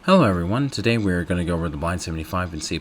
Hello everyone, today we're going to go over the blind 75 in C++,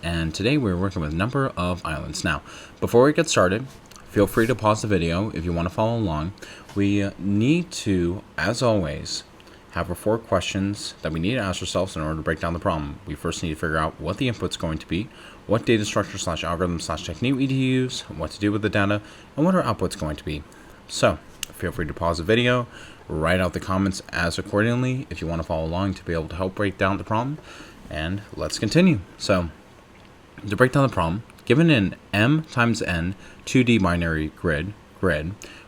and today we're working with a number of islands. Now, before we get started, feel free to pause the video if you want to follow along. We need to, as always, have our 4 questions that we need to ask ourselves in order to break down the problem. We first need to figure out what the input's going to be, what data structure / algorithm / technique we need to use, what to do with the data, and what our output's going to be. So, feel free to pause the video, write out the comments as accordingly if you want to follow along to be able to help break down the problem, and let's continue. So, to break down the problem, given an m times n 2D binary grid,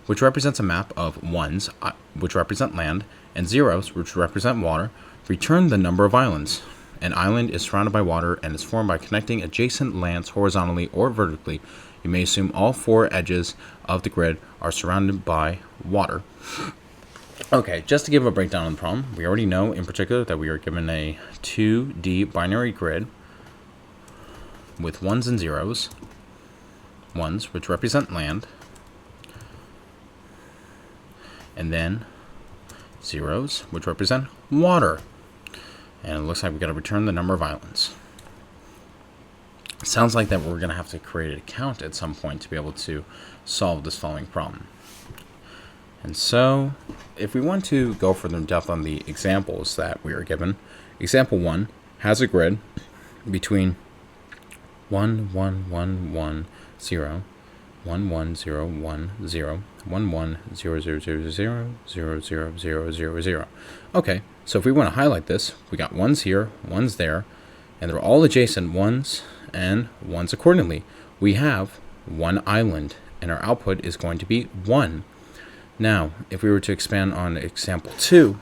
which represents a map of 1s, which represent land, and 0s, which represent water, return the number of islands. An island is surrounded by water and is formed by connecting adjacent lands horizontally or vertically. You may assume all 4 edges of the grid are surrounded by water. Okay, just to give a breakdown on the problem, we already know in particular that we are given a 2D binary grid with 1s and 0s. 1s, which represent land, and then 0s, which represent water. And it looks like we've got to return the number of islands. Sounds like that we're going to have to create an account at some point to be able to solve this following problem. And so, if we want to go further in depth on the examples that we are given, example 1 has a grid between 1, 1, 1, 1, 0, 1, 1, 0, 1, 0, 1, 1, 0, 0, 0, 0, 0, 0, 0, 0, 0. Okay, so if we want to highlight this, we got 1s here, 1s there, and they're all adjacent 1s and 1s accordingly. We have 1 island, and our output is going to be 1. Now, if we were to expand on example 2,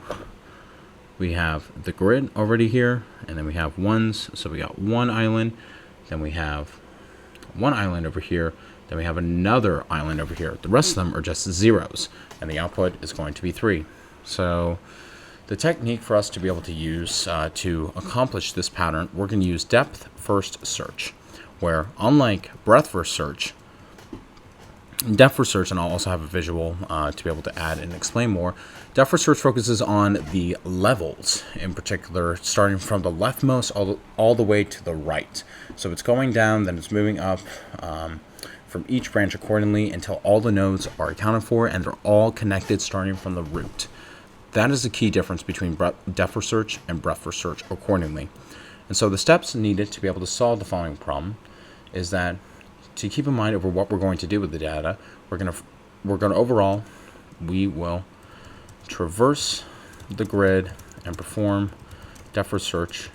we have the grid already here, and then we have 1s, so we got 1 island, then we have 1 island over here, then we have another island over here. The rest of them are just 0s, and the output is going to be 3. So the technique for us to be able to use to accomplish this pattern, we're going to use depth first search, where unlike breadth first search, depth first search, and I'll also have a visual to be able to add and explain more. Depth first search focuses on the levels, in particular, starting from the leftmost all the way to the right. So it's going down, then it's moving up from each branch accordingly until all the nodes are accounted for and they're all connected starting from the root. That is the key difference between depth first search and breadth first search accordingly. And so the steps needed to be able to solve the following problem is that to keep in mind over what we're going to do with the data, we're going to overall, we will traverse the grid and perform depth first search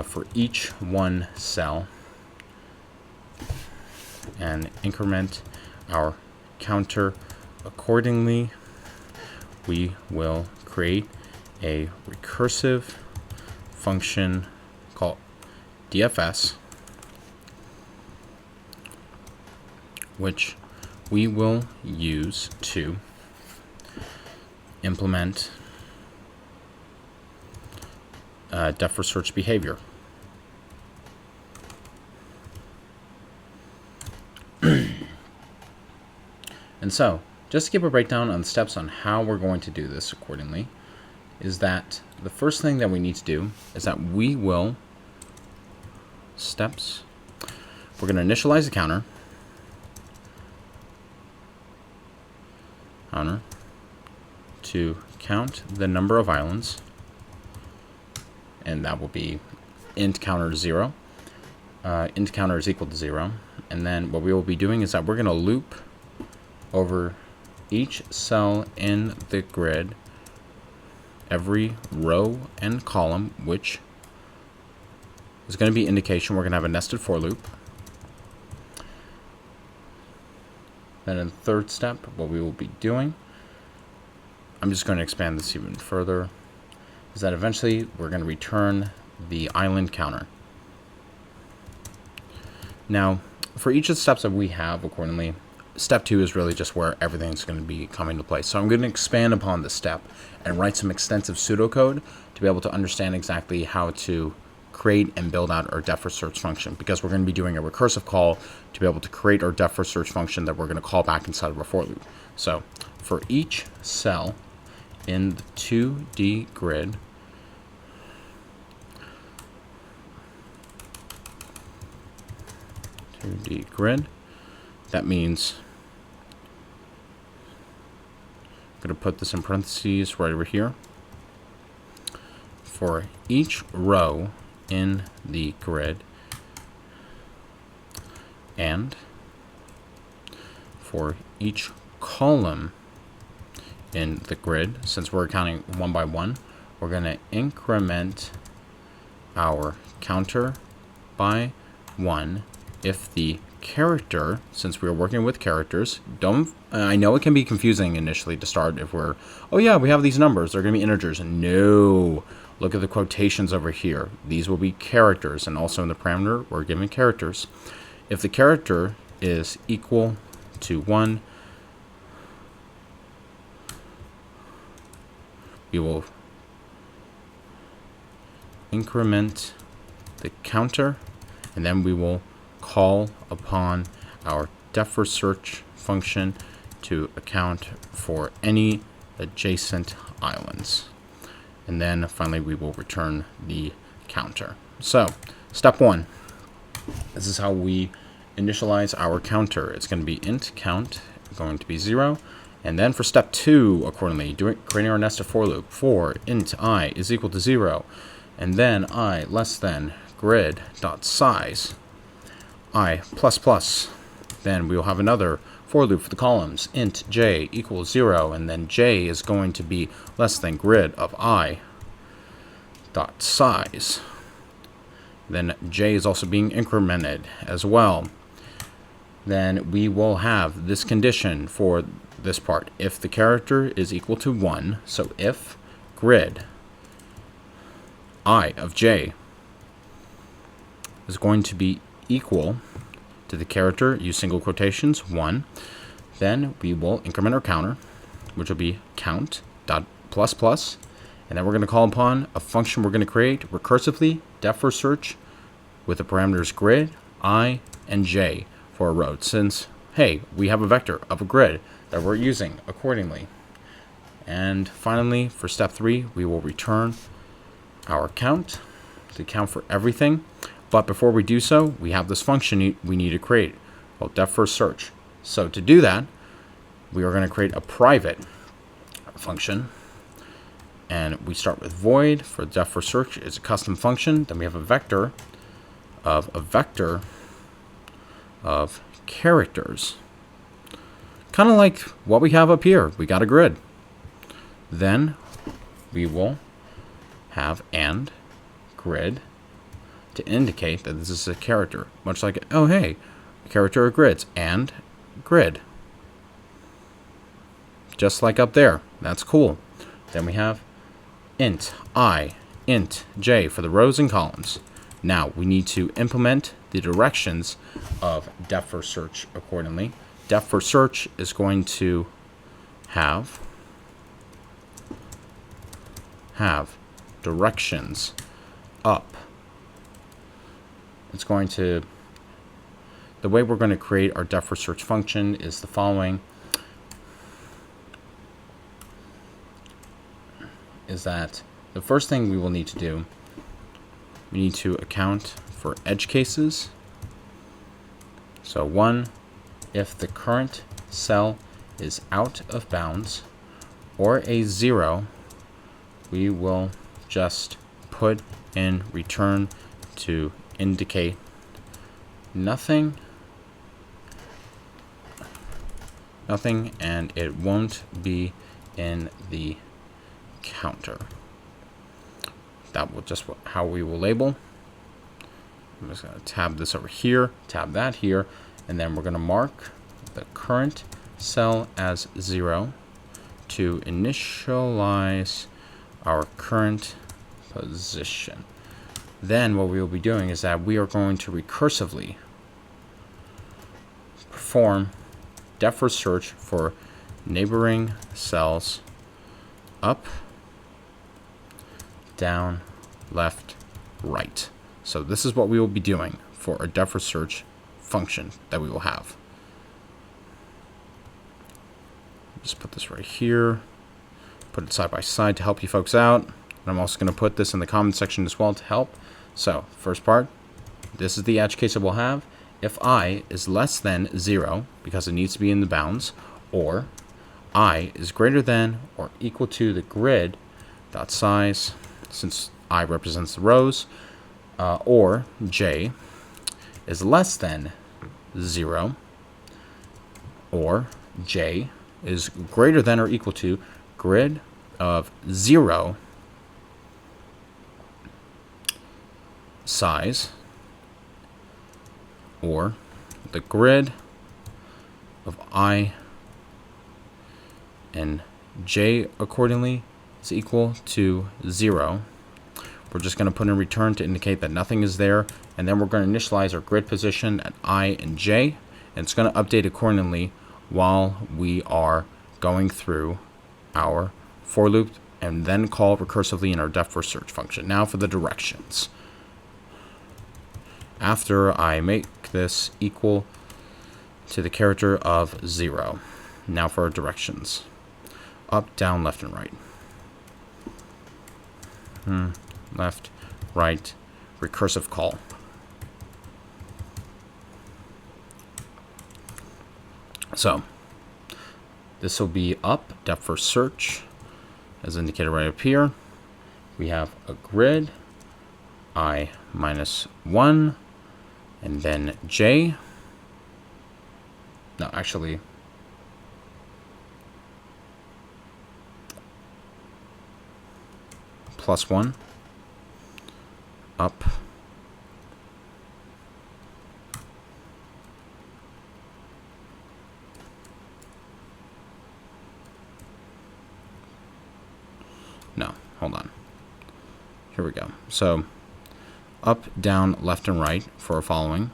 for each one cell and increment our counter accordingly. We will create a recursive function called DFS, which we will use to implement depth first search behavior. And so, just to give a breakdown on the steps on how we're going to do this accordingly, is that the first thing that we need to do is that we will we're going to initialize the counter to count the number of islands, and that will be int counter 0. Int counter is equal to 0, and then what we will be doing is that we're going to loop over each cell in the grid, every row and column, which is going to be indication. We're going to have a nested for loop. Then in the third step, what we will be doing, I'm just going to expand this even further, is that eventually we're going to return the island counter. Now, for each of the steps that we have accordingly, step 2 is really just where everything's going to be coming to place. So I'm going to expand upon this step and write some extensive pseudocode to be able to understand exactly how to create and build out our depth first search function, because we're going to be doing a recursive call to be able to create our depth first search function that we're going to call back inside of our for loop. So for each cell in the 2D grid, to the grid. That means I'm going to put this in parentheses right over here. For each row in the grid and for each column in the grid, since we're counting one by one, we're going to increment our counter by 1 if the character, since we're working with characters, I know it can be confusing initially to start if we're, oh yeah, we have these numbers, they're going to be integers. No, look at the quotations over here. These will be characters, and also in the parameter, we're giving characters. If the character is equal to 1, we will increment the counter, and then we will call upon our def_search function to account for any adjacent islands. And then finally we will return the counter. So step 1, this is how we initialize our counter. It's going to be int count, going to be 0. And then for step 2, accordingly, creating our nested for loop for int I is equal to 0, and then I less than grid.size I plus plus. Then we will have another for loop for the columns, int j equals 0, and then j is going to be less than grid of I dot size. Then j is also being incremented as well. Then we will have this condition for this part. If the character is equal to 1, so if grid I of j is going to be equal to the character, use single quotations, 1, then we will increment our counter, which will be count dot plus plus, and then we're going to call upon a function we're going to create recursively, def_search, with the parameters grid, I, and j for a row, since, hey, we have a vector of a grid that we're using accordingly. And finally, for step 3, we will return our count to count for everything. But before we do so, we have this function we need to create called def_search. So to do that, we are going to create a private function. And we start with void for def_search. It's a custom function. Then we have a vector of characters. Kind of like what we have up here. We got a grid. Then we will have and grid to indicate that this is a character, much like, oh hey, a character of grids, and grid. Just like up there. That's cool. Then we have int I, int j for the rows and columns. Now we need to implement the directions of def_search accordingly. Def_search is going to have directions up. It's going to, the way we're going to create our def_search function is the following, is that the first thing we will need to do, we need to account for edge cases. So 1, if the current cell is out of bounds, or a 0, we will just put in return to indicate nothing, and it won't be in the counter. That will just how we will label. I'm just going to tab this over here, tab that here, and then we're going to mark the current cell as 0 to initialize our current position. Then what we will be doing is that we are going to recursively perform def_search for neighboring cells up, down, left, right. So this is what we will be doing for a def_search function that we will have. Just put this right here, put it side by side to help you folks out. And I'm also going to put this in the comment section as well to help. So first part, this is the edge case that we'll have. if I is less than 0, because it needs to be in the bounds, or I is greater than or equal to the grid dot size, since I represents the rows, or j is less than 0, or j is greater than or equal to grid of 0 size, or the grid of I and j accordingly is equal to 0. We're just going to put in return to indicate that nothing is there, and then we're going to initialize our grid position at I and j, and it's going to update accordingly while we are going through our for loop, and then call recursively in our depth first search function. Now for the directions. After I make this equal to the character of 0. Now for our directions. Up, down, left, and right. Left, right, recursive call. So this will be up, depth first search, as indicated right up here. We have a grid, I minus 1, and then j. No, actually, plus 1, up, no, hold on, here we go. So up, down, left, and right for our following.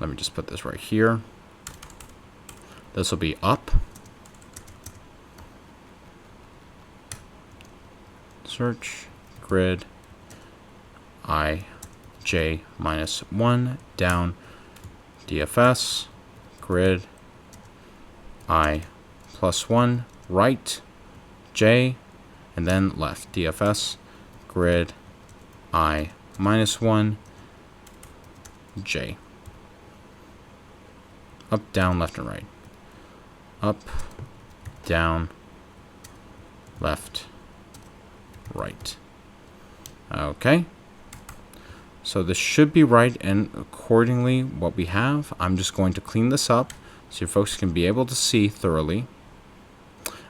Let me just put this right here. This will be up, search, grid, I, j minus 1, down, DFS, grid, I plus 1, right, j, and then left, DFS, grid, I minus 1, j. Up, down, left, and right. Up, down, left, right. Okay. So this should be right, and accordingly what we have, I'm just going to clean this up so you folks can be able to see thoroughly.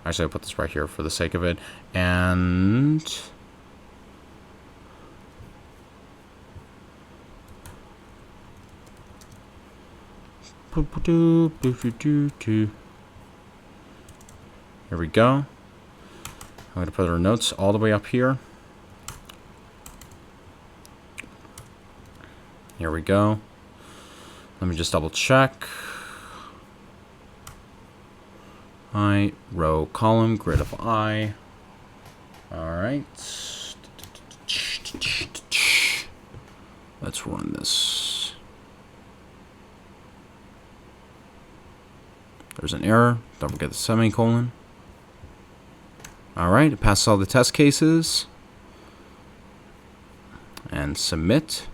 Actually, I'll put this right here for the sake of it. And here we go. I'm going to put our notes all the way up here. Here we go. Let me just double check. I, row, column, grid of I. All right. Let's run this. There's an error. Don't forget the semicolon. All right. It passes all the test cases. And submit.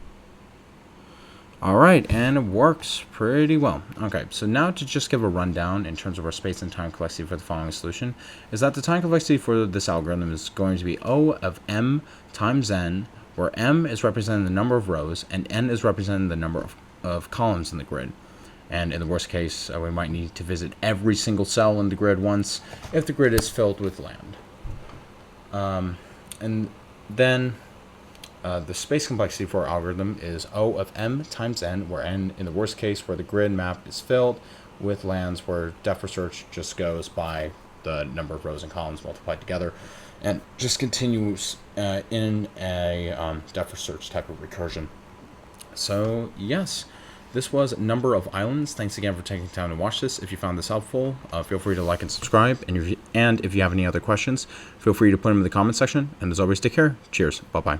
All right, and it works pretty well. Okay, so now to just give a rundown in terms of our space and time complexity for the following solution, is that the time complexity for this algorithm is going to be O of m times n, where m is representing the number of rows, and n is representing the number of columns in the grid. And in the worst case, we might need to visit every single cell in the grid once if the grid is filled with land. And then the space complexity for our algorithm is O of m times n, where n, in the worst case, where the grid map is filled with lands, where depth first search just goes by the number of rows and columns multiplied together, and just continues in a depth first search type of recursion. So yes, this was Number of Islands. Thanks again for taking time to watch this. If you found this helpful, feel free to like and subscribe. And if you have any other questions, feel free to put them in the comment section. And as always, take care. Cheers. Bye-bye.